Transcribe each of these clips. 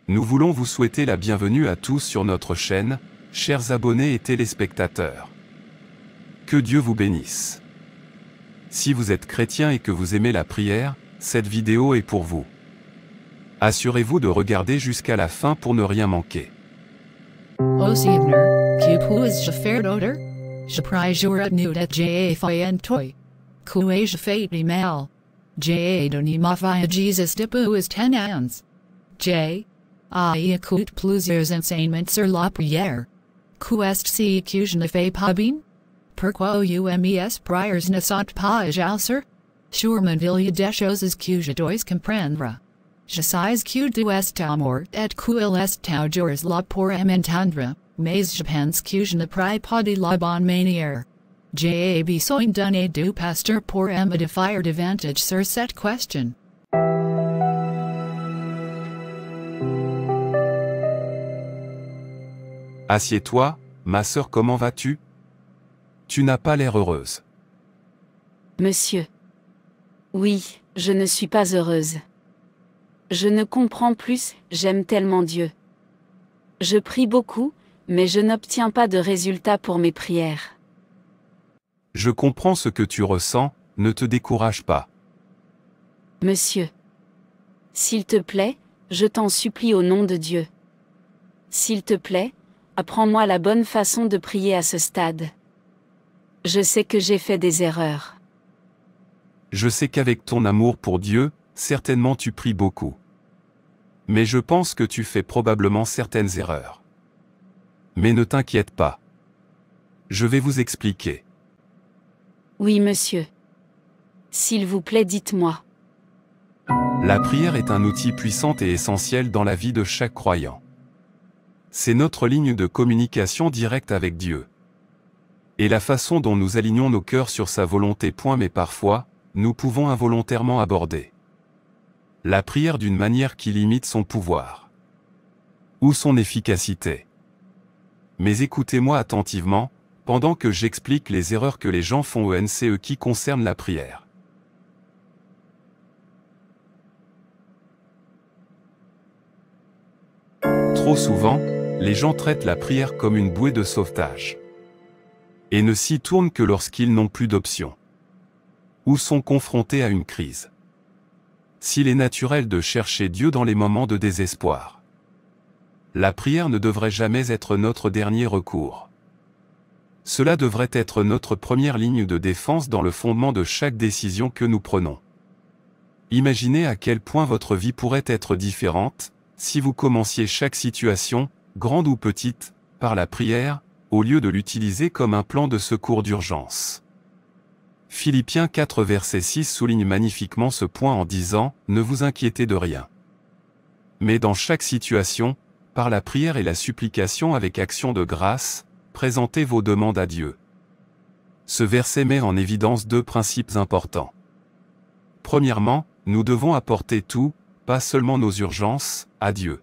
Nous voulons vous souhaiter la bienvenue à tous sur notre chaîne, chers abonnés et téléspectateurs. Que Dieu vous bénisse. Si vous êtes chrétien et que vous aimez la prière, cette vidéo est pour vous. Assurez-vous de regarder jusqu'à la fin pour ne rien manquer. Osievener, Kupuas Jaferdoder, Japrijura Nudet Ja Fientoi. Kue Jafati Mal. Ja Doni Mafia Jesus Dipu is 10 ans. J. I écoute plusieurs enseignements sur la prière. Qu'est-ce que je ne fais pas bien? Pourquoi mes prières ne sont pas exaucées? Sûrement il y a des choses que je dois comprendre. Je sais que tu es mort et qu'il est toujours là pour m'entendre, mais je pense que je ne prie pas de la bonne manière. J'ai besoin d'un aide du pasteur pour m'édifier davantage sur cette question. Assieds-toi, ma sœur, comment vas-tu? Tu n'as pas l'air heureuse. Monsieur. Oui, je ne suis pas heureuse. Je ne comprends plus, j'aime tellement Dieu. Je prie beaucoup, mais je n'obtiens pas de résultats pour mes prières. Je comprends ce que tu ressens, ne te décourage pas. Monsieur. S'il te plaît, je t'en supplie au nom de Dieu. S'il te plaît, apprends-moi la bonne façon de prier à ce stade. Je sais que j'ai fait des erreurs. Je sais qu'avec ton amour pour Dieu, certainement tu pries beaucoup. Mais je pense que tu fais probablement certaines erreurs. Mais ne t'inquiète pas. Je vais vous expliquer. Oui, monsieur. S'il vous plaît, dites-moi. La prière est un outil puissant et essentiel dans la vie de chaque croyant. C'est notre ligne de communication directe avec Dieu. Et la façon dont nous alignons nos cœurs sur sa volonté. Mais parfois, nous pouvons involontairement aborder la prière d'une manière qui limite son pouvoir ou son efficacité. Mais écoutez-moi attentivement, pendant que j'explique les erreurs que les gens font qui concernent la prière. Trop souvent, les gens traitent la prière comme une bouée de sauvetage et ne s'y tournent que lorsqu'ils n'ont plus d'option ou sont confrontés à une crise. S'il est naturel de chercher Dieu dans les moments de désespoir, la prière ne devrait jamais être notre dernier recours. Cela devrait être notre première ligne de défense dans le fondement de chaque décision que nous prenons. Imaginez à quel point votre vie pourrait être différente si vous commenciez chaque situation, grande ou petite, par la prière, au lieu de l'utiliser comme un plan de secours d'urgence. Philippiens 4 verset 6 souligne magnifiquement ce point en disant « Ne vous inquiétez de rien. Mais dans chaque situation, par la prière et la supplication avec action de grâce, présentez vos demandes à Dieu. » Ce verset met en évidence deux principes importants. Premièrement, nous devons apporter tout, pas seulement nos urgences, à Dieu.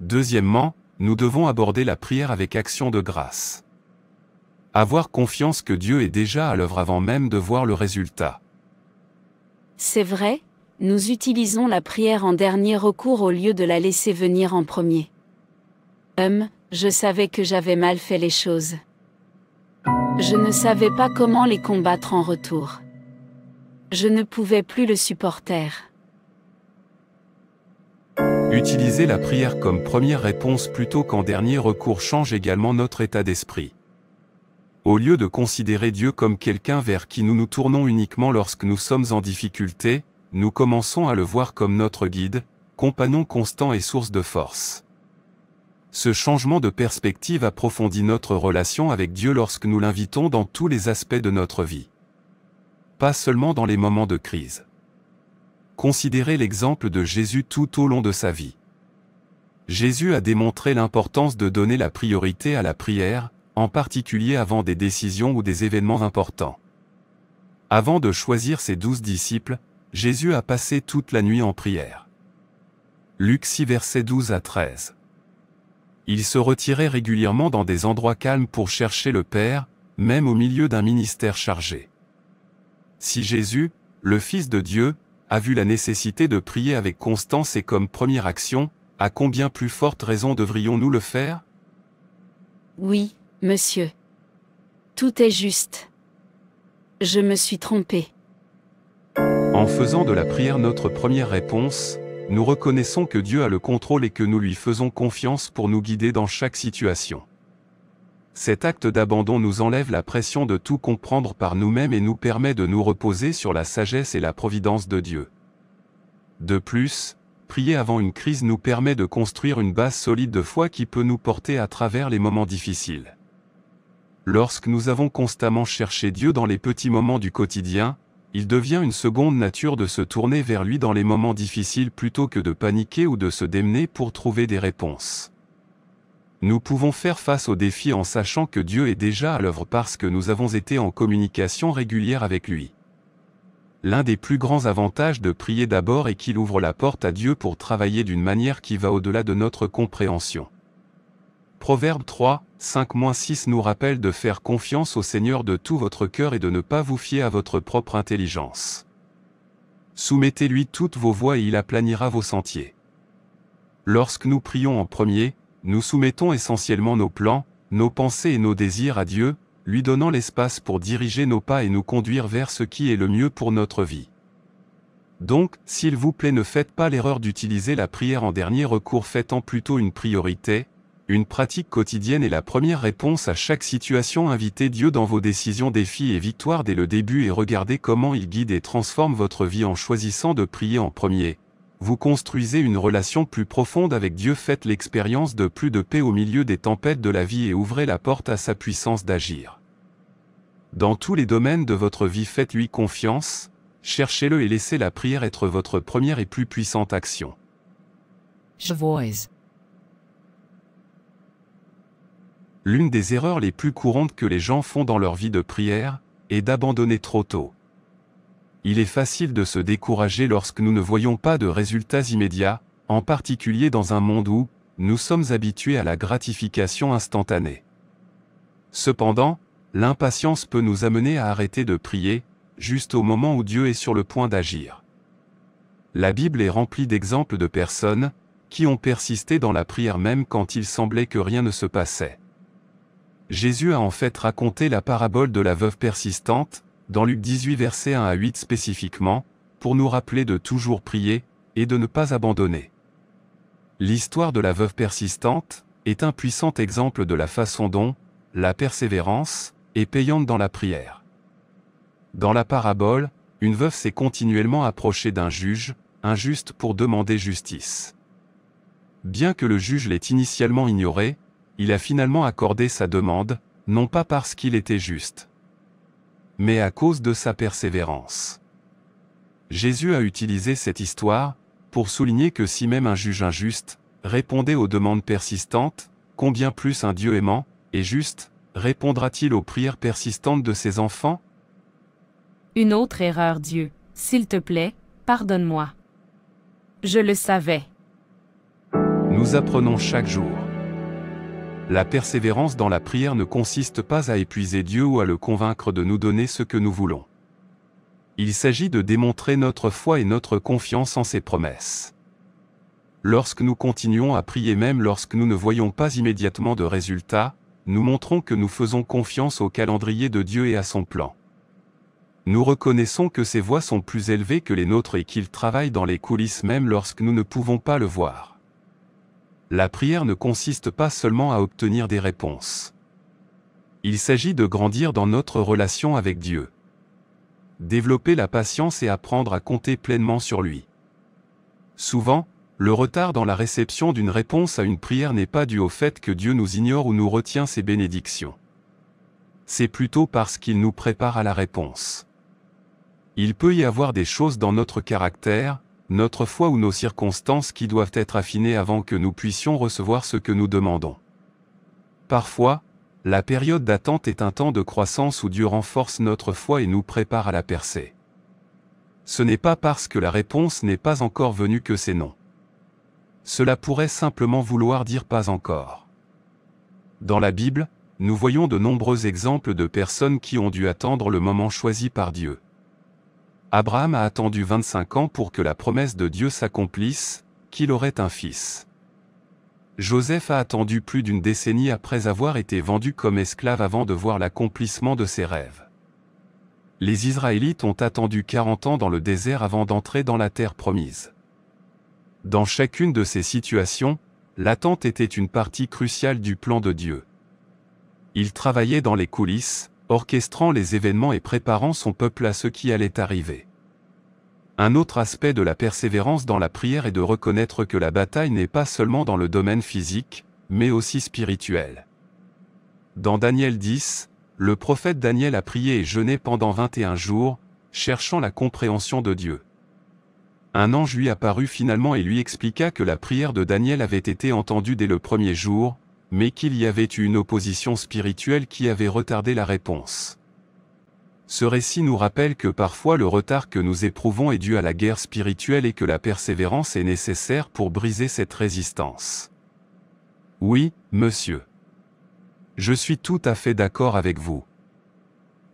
Deuxièmement, nous devons aborder la prière avec action de grâce. Avoir confiance que Dieu est déjà à l'œuvre avant même de voir le résultat. C'est vrai, nous utilisons la prière en dernier recours au lieu de la laisser venir en premier. Je savais que j'avais mal fait les choses. Je ne savais pas comment les combattre en retour. Je ne pouvais plus le supporter. Utiliser la prière comme première réponse plutôt qu'en dernier recours change également notre état d'esprit. Au lieu de considérer Dieu comme quelqu'un vers qui nous nous tournons uniquement lorsque nous sommes en difficulté, nous commençons à le voir comme notre guide, compagnon constant et source de force. Ce changement de perspective approfondit notre relation avec Dieu lorsque nous l'invitons dans tous les aspects de notre vie. Pas seulement dans les moments de crise. Considérez l'exemple de Jésus tout au long de sa vie. Jésus a démontré l'importance de donner la priorité à la prière, en particulier avant des décisions ou des événements importants. Avant de choisir ses 12 disciples, Jésus a passé toute la nuit en prière. Luc 6 versets 12 à 13. Il se retirait régulièrement dans des endroits calmes pour chercher le Père, même au milieu d'un ministère chargé. Si Jésus, le Fils de Dieu, a vu la nécessité de prier avec constance et comme première action, à combien plus forte raison devrions-nous le faire? Oui, monsieur. Tout est juste. Je me suis trompé. En faisant de la prière notre première réponse, nous reconnaissons que Dieu a le contrôle et que nous lui faisons confiance pour nous guider dans chaque situation. Cet acte d'abandon nous enlève la pression de tout comprendre par nous-mêmes et nous permet de nous reposer sur la sagesse et la providence de Dieu. De plus, prier avant une crise nous permet de construire une base solide de foi qui peut nous porter à travers les moments difficiles. Lorsque nous avons constamment cherché Dieu dans les petits moments du quotidien, il devient une seconde nature de se tourner vers lui dans les moments difficiles plutôt que de paniquer ou de se démener pour trouver des réponses. Nous pouvons faire face aux défis en sachant que Dieu est déjà à l'œuvre parce que nous avons été en communication régulière avec lui. L'un des plus grands avantages de prier d'abord est qu'il ouvre la porte à Dieu pour travailler d'une manière qui va au-delà de notre compréhension. Proverbe 3, 5-6 nous rappelle de faire confiance au Seigneur de tout votre cœur et de ne pas vous fier à votre propre intelligence. Soumettez-lui toutes vos voies et il aplanira vos sentiers. Lorsque nous prions en premier, nous soumettons essentiellement nos plans, nos pensées et nos désirs à Dieu, lui donnant l'espace pour diriger nos pas et nous conduire vers ce qui est le mieux pour notre vie. Donc, s'il vous plaît, ne faites pas l'erreur d'utiliser la prière en dernier recours, faites-en plutôt une priorité, une pratique quotidienne et la première réponse à chaque situation. Invitez Dieu dans vos décisions, défis et victoires dès le début et regardez comment il guide et transforme votre vie en choisissant de prier en premier. Vous construisez une relation plus profonde avec Dieu, faites l'expérience de plus de paix au milieu des tempêtes de la vie et ouvrez la porte à sa puissance d'agir. Dans tous les domaines de votre vie, faites-lui confiance, cherchez-le et laissez la prière être votre première et plus puissante action. Voice. L'une des erreurs les plus courantes que les gens font dans leur vie de prière est d'abandonner trop tôt. Il est facile de se décourager lorsque nous ne voyons pas de résultats immédiats, en particulier dans un monde où nous sommes habitués à la gratification instantanée. Cependant, l'impatience peut nous amener à arrêter de prier, juste au moment où Dieu est sur le point d'agir. La Bible est remplie d'exemples de personnes qui ont persisté dans la prière même quand il semblait que rien ne se passait. Jésus a en fait raconté la parabole de la veuve persistante, dans Luc 18 versets 1 à 8 spécifiquement, pour nous rappeler de toujours prier, et de ne pas abandonner. L'histoire de la veuve persistante est un puissant exemple de la façon dont la persévérance est payante dans la prière. Dans la parabole, une veuve s'est continuellement approchée d'un juge, injuste, pour demander justice. Bien que le juge l'ait initialement ignoré, il a finalement accordé sa demande, non pas parce qu'il était juste, mais à cause de sa persévérance. Jésus a utilisé cette histoire pour souligner que si même un juge injuste répondait aux demandes persistantes, combien plus un Dieu aimant et juste répondra-t-il aux prières persistantes de ses enfants? Une autre erreur, Dieu, s'il te plaît, pardonne-moi. Je le savais. Nous apprenons chaque jour. La persévérance dans la prière ne consiste pas à épuiser Dieu ou à le convaincre de nous donner ce que nous voulons. Il s'agit de démontrer notre foi et notre confiance en ses promesses. Lorsque nous continuons à prier même lorsque nous ne voyons pas immédiatement de résultats, nous montrons que nous faisons confiance au calendrier de Dieu et à son plan. Nous reconnaissons que ses voies sont plus élevées que les nôtres et qu'il travaille dans les coulisses même lorsque nous ne pouvons pas le voir. La prière ne consiste pas seulement à obtenir des réponses. Il s'agit de grandir dans notre relation avec Dieu. Développer la patience et apprendre à compter pleinement sur lui. Souvent, le retard dans la réception d'une réponse à une prière n'est pas dû au fait que Dieu nous ignore ou nous retient ses bénédictions. C'est plutôt parce qu'il nous prépare à la réponse. Il peut y avoir des choses dans notre caractère, notre foi ou nos circonstances qui doivent être affinées avant que nous puissions recevoir ce que nous demandons. Parfois, la période d'attente est un temps de croissance où Dieu renforce notre foi et nous prépare à la percée. Ce n'est pas parce que la réponse n'est pas encore venue que c'est non. Cela pourrait simplement vouloir dire pas encore. Dans la Bible, nous voyons de nombreux exemples de personnes qui ont dû attendre le moment choisi par Dieu. Abraham a attendu 25 ans pour que la promesse de Dieu s'accomplisse, qu'il aurait un fils. Joseph a attendu plus d'une décennie après avoir été vendu comme esclave avant de voir l'accomplissement de ses rêves. Les Israélites ont attendu 40 ans dans le désert avant d'entrer dans la terre promise. Dans chacune de ces situations, l'attente était une partie cruciale du plan de Dieu. Il travaillait dans les coulisses, orchestrant les événements et préparant son peuple à ce qui allait arriver. Un autre aspect de la persévérance dans la prière est de reconnaître que la bataille n'est pas seulement dans le domaine physique, mais aussi spirituel. Dans Daniel 10, le prophète Daniel a prié et jeûné pendant 21 jours, cherchant la compréhension de Dieu. Un ange lui apparut finalement et lui expliqua que la prière de Daniel avait été entendue dès le premier jour, mais qu'il y avait eu une opposition spirituelle qui avait retardé la réponse. Ce récit nous rappelle que parfois le retard que nous éprouvons est dû à la guerre spirituelle et que la persévérance est nécessaire pour briser cette résistance. Oui, monsieur. Je suis tout à fait d'accord avec vous.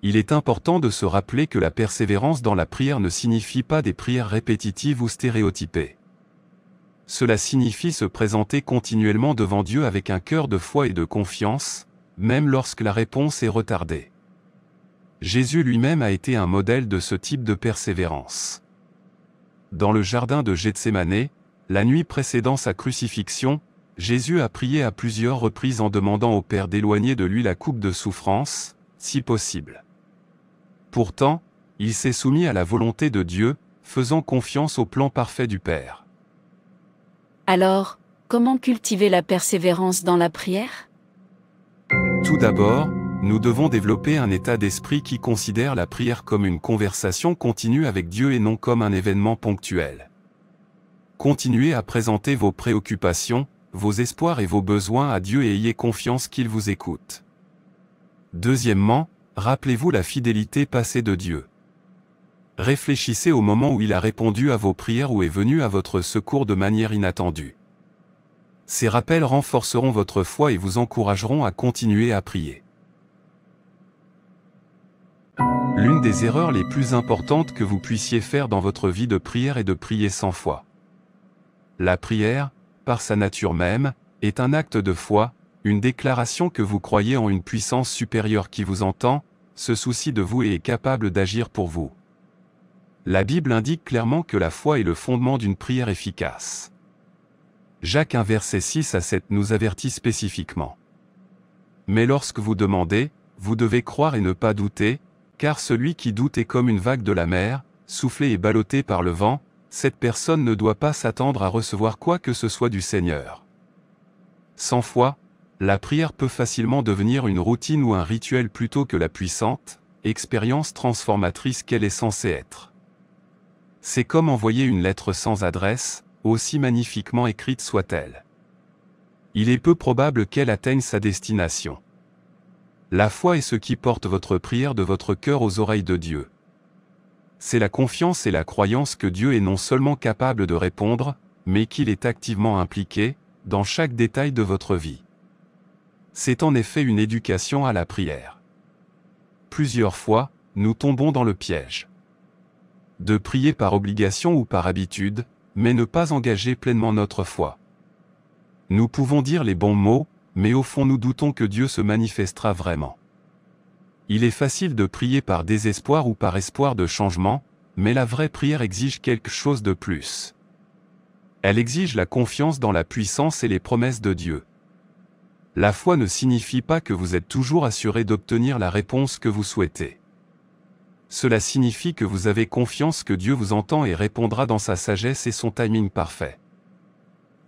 Il est important de se rappeler que la persévérance dans la prière ne signifie pas des prières répétitives ou stéréotypées. Cela signifie se présenter continuellement devant Dieu avec un cœur de foi et de confiance, même lorsque la réponse est retardée. Jésus lui-même a été un modèle de ce type de persévérance. Dans le jardin de Gethsémanée, la nuit précédant sa crucifixion, Jésus a prié à plusieurs reprises en demandant au Père d'éloigner de lui la coupe de souffrance, si possible. Pourtant, il s'est soumis à la volonté de Dieu, faisant confiance au plan parfait du Père. Alors, comment cultiver la persévérance dans la prière ? Tout d'abord, nous devons développer un état d'esprit qui considère la prière comme une conversation continue avec Dieu et non comme un événement ponctuel. Continuez à présenter vos préoccupations, vos espoirs et vos besoins à Dieu et ayez confiance qu'il vous écoute. Deuxièmement, rappelez-vous la fidélité passée de Dieu. Réfléchissez au moment où il a répondu à vos prières ou est venu à votre secours de manière inattendue. Ces rappels renforceront votre foi et vous encourageront à continuer à prier. L'une des erreurs les plus importantes que vous puissiez faire dans votre vie de prière est de prier sans foi. La prière, par sa nature même, est un acte de foi, une déclaration que vous croyez en une puissance supérieure qui vous entend, se soucie de vous et est capable d'agir pour vous. La Bible indique clairement que la foi est le fondement d'une prière efficace. Jacques 1 verset 6 à 7 nous avertit spécifiquement. Mais lorsque vous demandez, vous devez croire et ne pas douter, car celui qui doute est comme une vague de la mer, soufflée et ballottée par le vent, cette personne ne doit pas s'attendre à recevoir quoi que ce soit du Seigneur. Sans foi, la prière peut facilement devenir une routine ou un rituel plutôt que la puissante expérience transformatrice qu'elle est censée être. C'est comme envoyer une lettre sans adresse, aussi magnifiquement écrite soit-elle. Il est peu probable qu'elle atteigne sa destination. La foi est ce qui porte votre prière de votre cœur aux oreilles de Dieu. C'est la confiance et la croyance que Dieu est non seulement capable de répondre, mais qu'il est activement impliqué dans chaque détail de votre vie. C'est en effet une éducation à la prière. Plusieurs fois, nous tombons dans le piège de prier par obligation ou par habitude, mais ne pas engager pleinement notre foi. Nous pouvons dire les bons mots, mais au fond nous doutons que Dieu se manifestera vraiment. Il est facile de prier par désespoir ou par espoir de changement, mais la vraie prière exige quelque chose de plus. Elle exige la confiance dans la puissance et les promesses de Dieu. La foi ne signifie pas que vous êtes toujours assuré d'obtenir la réponse que vous souhaitez. Cela signifie que vous avez confiance que Dieu vous entend et répondra dans sa sagesse et son timing parfait.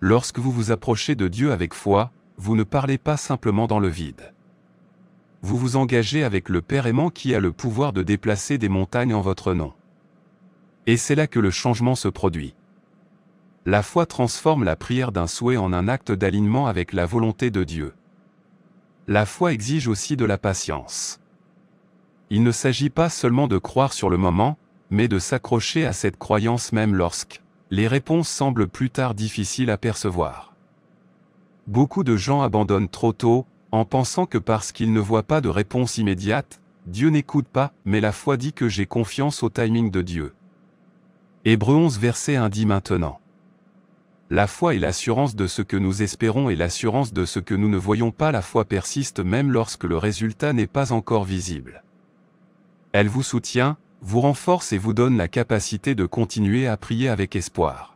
Lorsque vous vous approchez de Dieu avec foi, vous ne parlez pas simplement dans le vide. Vous vous engagez avec le Père aimant qui a le pouvoir de déplacer des montagnes en votre nom. Et c'est là que le changement se produit. La foi transforme la prière d'un souhait en un acte d'alignement avec la volonté de Dieu. La foi exige aussi de la patience. Il ne s'agit pas seulement de croire sur le moment, mais de s'accrocher à cette croyance même lorsque les réponses semblent plus tard difficiles à percevoir. Beaucoup de gens abandonnent trop tôt, en pensant que parce qu'ils ne voient pas de réponse immédiate, Dieu n'écoute pas, mais la foi dit que j'ai confiance au timing de Dieu. Hébreux 11 verset 1 dit maintenant. La foi est l'assurance de ce que nous espérons et l'assurance de ce que nous ne voyons pas. La foi persiste même lorsque le résultat n'est pas encore visible. Elle vous soutient, vous renforce et vous donne la capacité de continuer à prier avec espoir.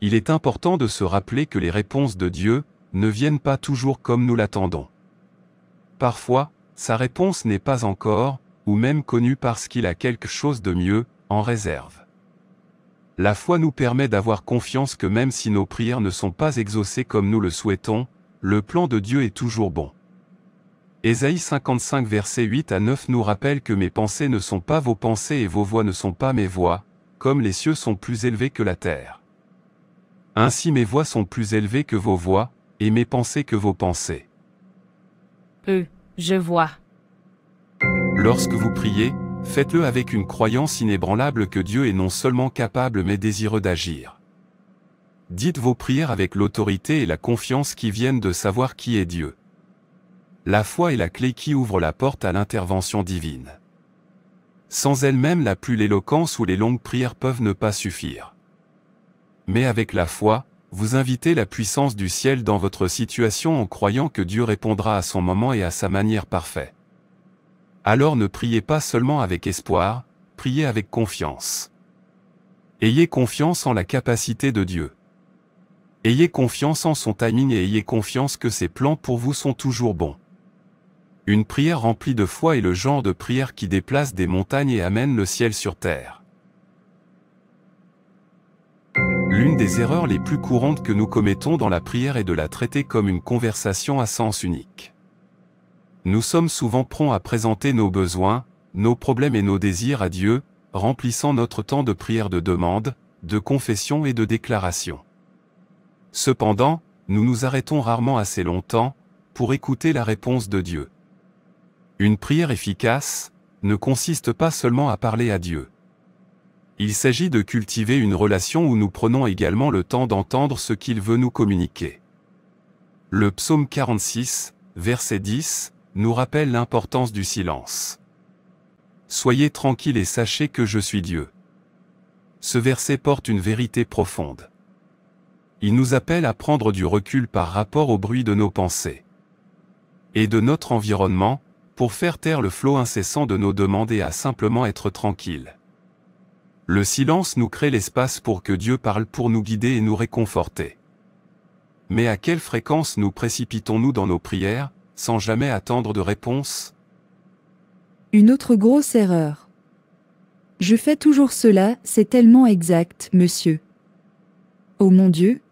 Il est important de se rappeler que les réponses de Dieu ne viennent pas toujours comme nous l'attendons. Parfois, sa réponse n'est pas encore, ou même connue parce qu'il a quelque chose de mieux, en réserve. La foi nous permet d'avoir confiance que même si nos prières ne sont pas exaucées comme nous le souhaitons, le plan de Dieu est toujours bon. Ésaïe 55 versets 8 à 9 nous rappelle que mes pensées ne sont pas vos pensées et vos voix ne sont pas mes voix, comme les cieux sont plus élevés que la terre. Ainsi mes voix sont plus élevées que vos voix, et mes pensées que vos pensées. Je vois. Lorsque vous priez, faites-le avec une croyance inébranlable que Dieu est non seulement capable mais désireux d'agir. Dites vos prières avec l'autorité et la confiance qui viennent de savoir qui est Dieu. La foi est la clé qui ouvre la porte à l'intervention divine. Sans elle-même la plus l'éloquence ou les longues prières peuvent ne pas suffire. Mais avec la foi, vous invitez la puissance du ciel dans votre situation en croyant que Dieu répondra à son moment et à sa manière parfaite. Alors ne priez pas seulement avec espoir, priez avec confiance. Ayez confiance en la capacité de Dieu. Ayez confiance en son timing et ayez confiance que ses plans pour vous sont toujours bons. Une prière remplie de foi est le genre de prière qui déplace des montagnes et amène le ciel sur terre. L'une des erreurs les plus courantes que nous commettons dans la prière est de la traiter comme une conversation à sens unique. Nous sommes souvent prompts à présenter nos besoins, nos problèmes et nos désirs à Dieu, remplissant notre temps de prière de demande, de confession et de déclaration. Cependant, nous nous arrêtons rarement assez longtemps pour écouter la réponse de Dieu. Une prière efficace ne consiste pas seulement à parler à Dieu. Il s'agit de cultiver une relation où nous prenons également le temps d'entendre ce qu'il veut nous communiquer. Le psaume 46, verset 10, nous rappelle l'importance du silence. Soyez tranquilles et sachez que je suis Dieu. Ce verset porte une vérité profonde. Il nous appelle à prendre du recul par rapport au bruit de nos pensées et de notre environnement, pour faire taire le flot incessant de nos demandes et à simplement être tranquilles. Le silence nous crée l'espace pour que Dieu parle pour nous guider et nous réconforter. Mais à quelle fréquence nous précipitons-nous dans nos prières, sans jamais attendre de réponse? Une autre grosse erreur. Je fais toujours cela, c'est tellement exact, monsieur. Oh mon Dieu!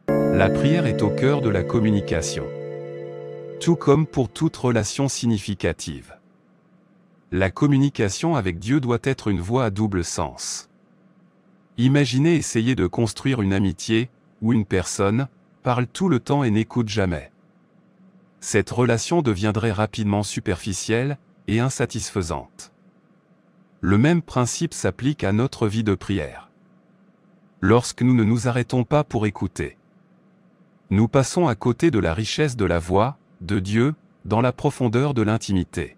La prière est au cœur de la communication. Tout comme pour toute relation significative. La communication avec Dieu doit être une voie à double sens. Imaginez essayer de construire une amitié, où une personne parle tout le temps et n'écoute jamais. Cette relation deviendrait rapidement superficielle et insatisfaisante. Le même principe s'applique à notre vie de prière. Lorsque nous ne nous arrêtons pas pour écouter, nous passons à côté de la richesse de la voix de Dieu, dans la profondeur de l'intimité.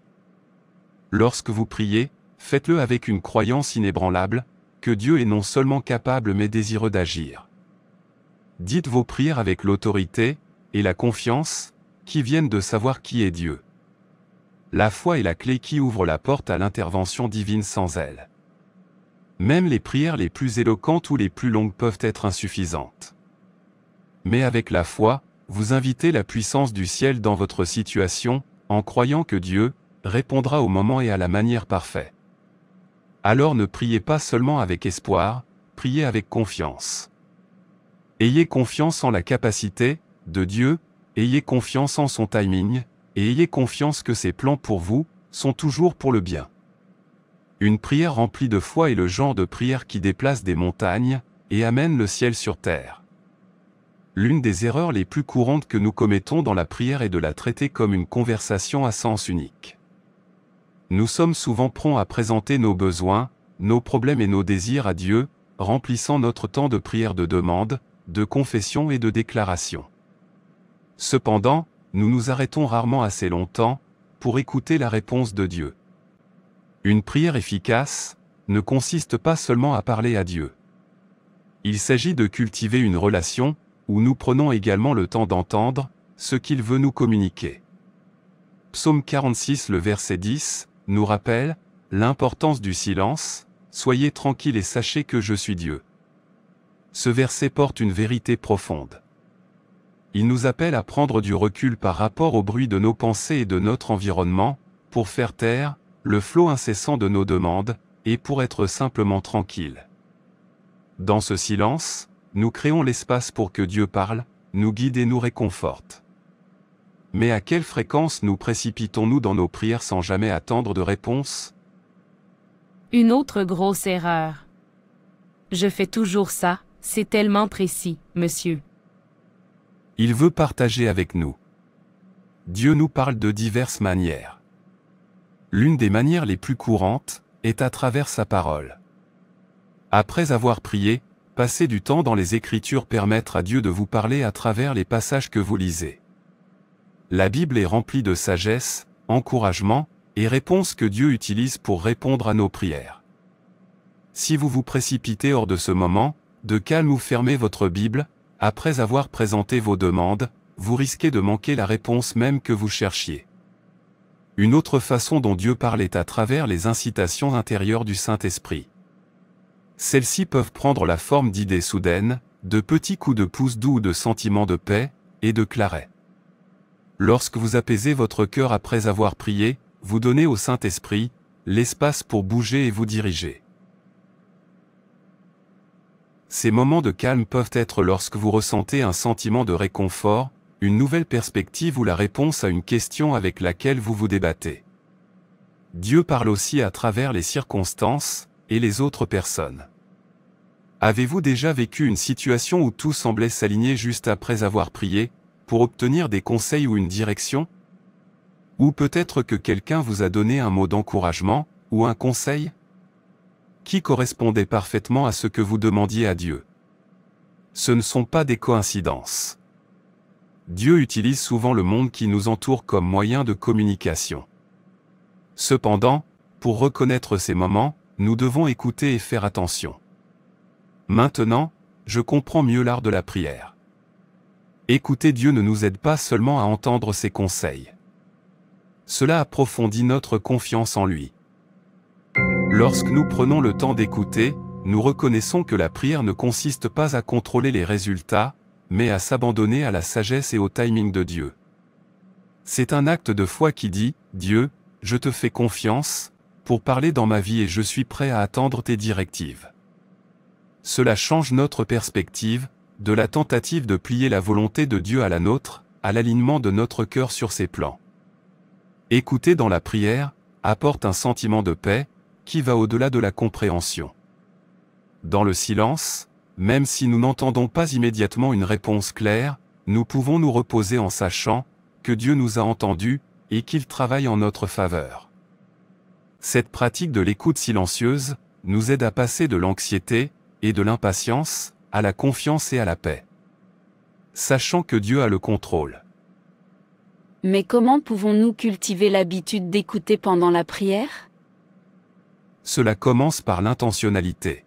Lorsque vous priez, faites-le avec une croyance inébranlable, que Dieu est non seulement capable mais désireux d'agir. Dites vos prières avec l'autorité et la confiance qui viennent de savoir qui est Dieu. La foi est la clé qui ouvre la porte à l'intervention divine. Sans elle, même les prières les plus éloquentes ou les plus longues peuvent être insuffisantes. Mais avec la foi, vous invitez la puissance du ciel dans votre situation, en croyant que Dieu répondra au moment et à la manière parfaite. Alors ne priez pas seulement avec espoir, priez avec confiance. Ayez confiance en la capacité de Dieu, ayez confiance en son timing, et ayez confiance que ses plans pour vous sont toujours pour le bien. Une prière remplie de foi est le genre de prière qui déplace des montagnes et amène le ciel sur terre. L'une des erreurs les plus courantes que nous commettons dans la prière est de la traiter comme une conversation à sens unique. Nous sommes souvent prompts à présenter nos besoins, nos problèmes et nos désirs à Dieu, remplissant notre temps de prière de demande, de confession et de déclaration. Cependant, nous nous arrêtons rarement assez longtemps pour écouter la réponse de Dieu. Une prière efficace ne consiste pas seulement à parler à Dieu. Il s'agit de cultiver une relation, où nous prenons également le temps d'entendre ce qu'il veut nous communiquer. Psaume 46, le verset 10, nous rappelle l'importance du silence, « Soyez tranquilles et sachez que je suis Dieu ». Ce verset porte une vérité profonde. Il nous appelle à prendre du recul par rapport au bruit de nos pensées et de notre environnement, pour faire taire le flot incessant de nos demandes, et pour être simplement tranquille. Dans ce silence, nous créons l'espace pour que Dieu parle, nous guide et nous réconforte. Mais à quelle fréquence nous précipitons-nous dans nos prières sans jamais attendre de réponse? Une autre grosse erreur. Je fais toujours ça, c'est tellement précis, monsieur. Il veut partager avec nous. Dieu nous parle de diverses manières. L'une des manières les plus courantes est à travers sa parole. Après avoir prié, passer du temps dans les Écritures permettre à Dieu de vous parler à travers les passages que vous lisez. La Bible est remplie de sagesse, encouragement et réponses que Dieu utilise pour répondre à nos prières. Si vous vous précipitez hors de ce moment de calme ou fermez votre Bible, après avoir présenté vos demandes, vous risquez de manquer la réponse même que vous cherchiez. Une autre façon dont Dieu parle est à travers les incitations intérieures du Saint-Esprit. Celles-ci peuvent prendre la forme d'idées soudaines, de petits coups de pouce doux ou de sentiments de paix et de clarté. Lorsque vous apaisez votre cœur après avoir prié, vous donnez au Saint-Esprit l'espace pour bouger et vous diriger. Ces moments de calme peuvent être lorsque vous ressentez un sentiment de réconfort, une nouvelle perspective ou la réponse à une question avec laquelle vous vous débattez. Dieu parle aussi à travers les circonstances et les autres personnes. Avez-vous déjà vécu une situation où tout semblait s'aligner juste après avoir prié, pour obtenir des conseils ou une direction? Ou peut-être que quelqu'un vous a donné un mot d'encouragement, ou un conseil, qui correspondait parfaitement à ce que vous demandiez à Dieu? Ce ne sont pas des coïncidences. Dieu utilise souvent le monde qui nous entoure comme moyen de communication. Cependant, pour reconnaître ces moments, nous devons écouter et faire attention. Maintenant, je comprends mieux l'art de la prière. Écouter Dieu ne nous aide pas seulement à entendre ses conseils. Cela approfondit notre confiance en lui. Lorsque nous prenons le temps d'écouter, nous reconnaissons que la prière ne consiste pas à contrôler les résultats, mais à s'abandonner à la sagesse et au timing de Dieu. C'est un acte de foi qui dit « Dieu, je te fais confiance, pour parler dans ma vie et je suis prêt à attendre tes directives. » Cela change notre perspective, de la tentative de plier la volonté de Dieu à la nôtre, à l'alignement de notre cœur sur ses plans. Écouter dans la prière apporte un sentiment de paix, qui va au-delà de la compréhension. Dans le silence, même si nous n'entendons pas immédiatement une réponse claire, nous pouvons nous reposer en sachant que Dieu nous a entendus et qu'il travaille en notre faveur. Cette pratique de l'écoute silencieuse nous aide à passer de l'anxiété et de l'impatience à la confiance et à la paix. Sachant que Dieu a le contrôle. Mais comment pouvons-nous cultiver l'habitude d'écouter pendant la prière? Cela commence par l'intentionnalité.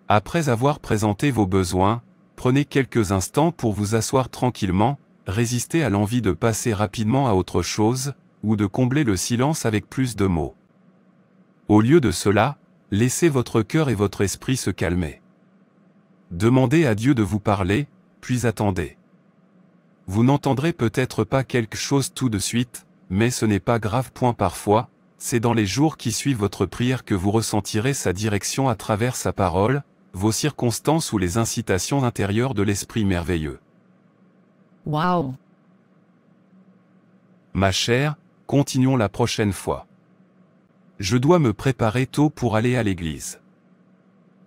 Après avoir présenté vos besoins, prenez quelques instants pour vous asseoir tranquillement, résister à l'envie de passer rapidement à autre chose, ou de combler le silence avec plus de mots. Au lieu de cela, laissez votre cœur et votre esprit se calmer. Demandez à Dieu de vous parler, puis attendez. Vous n'entendrez peut-être pas quelque chose tout de suite, mais ce n'est pas grave. Parfois, c'est dans les jours qui suivent votre prière que vous ressentirez sa direction à travers sa parole, vos circonstances ou les incitations intérieures de l'Esprit merveilleux. Wow! Ma chère, continuons la prochaine fois. Je dois me préparer tôt pour aller à l'église.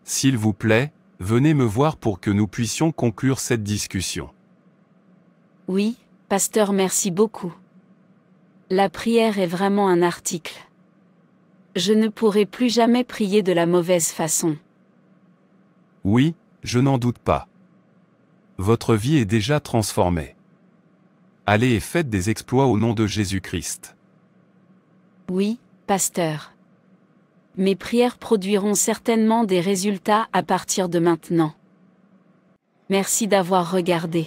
S'il vous plaît, venez me voir pour que nous puissions conclure cette discussion. Oui, pasteur, merci beaucoup. La prière est vraiment un article. Je ne pourrai plus jamais prier de la mauvaise façon. Oui, je n'en doute pas. Votre vie est déjà transformée. Allez et faites des exploits au nom de Jésus-Christ. Oui, pasteur. Mes prières produiront certainement des résultats à partir de maintenant. Merci d'avoir regardé.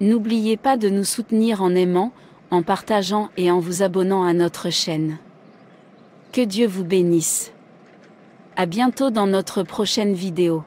N'oubliez pas de nous soutenir en aimant, en partageant et en vous abonnant à notre chaîne. Que Dieu vous bénisse. À bientôt dans notre prochaine vidéo.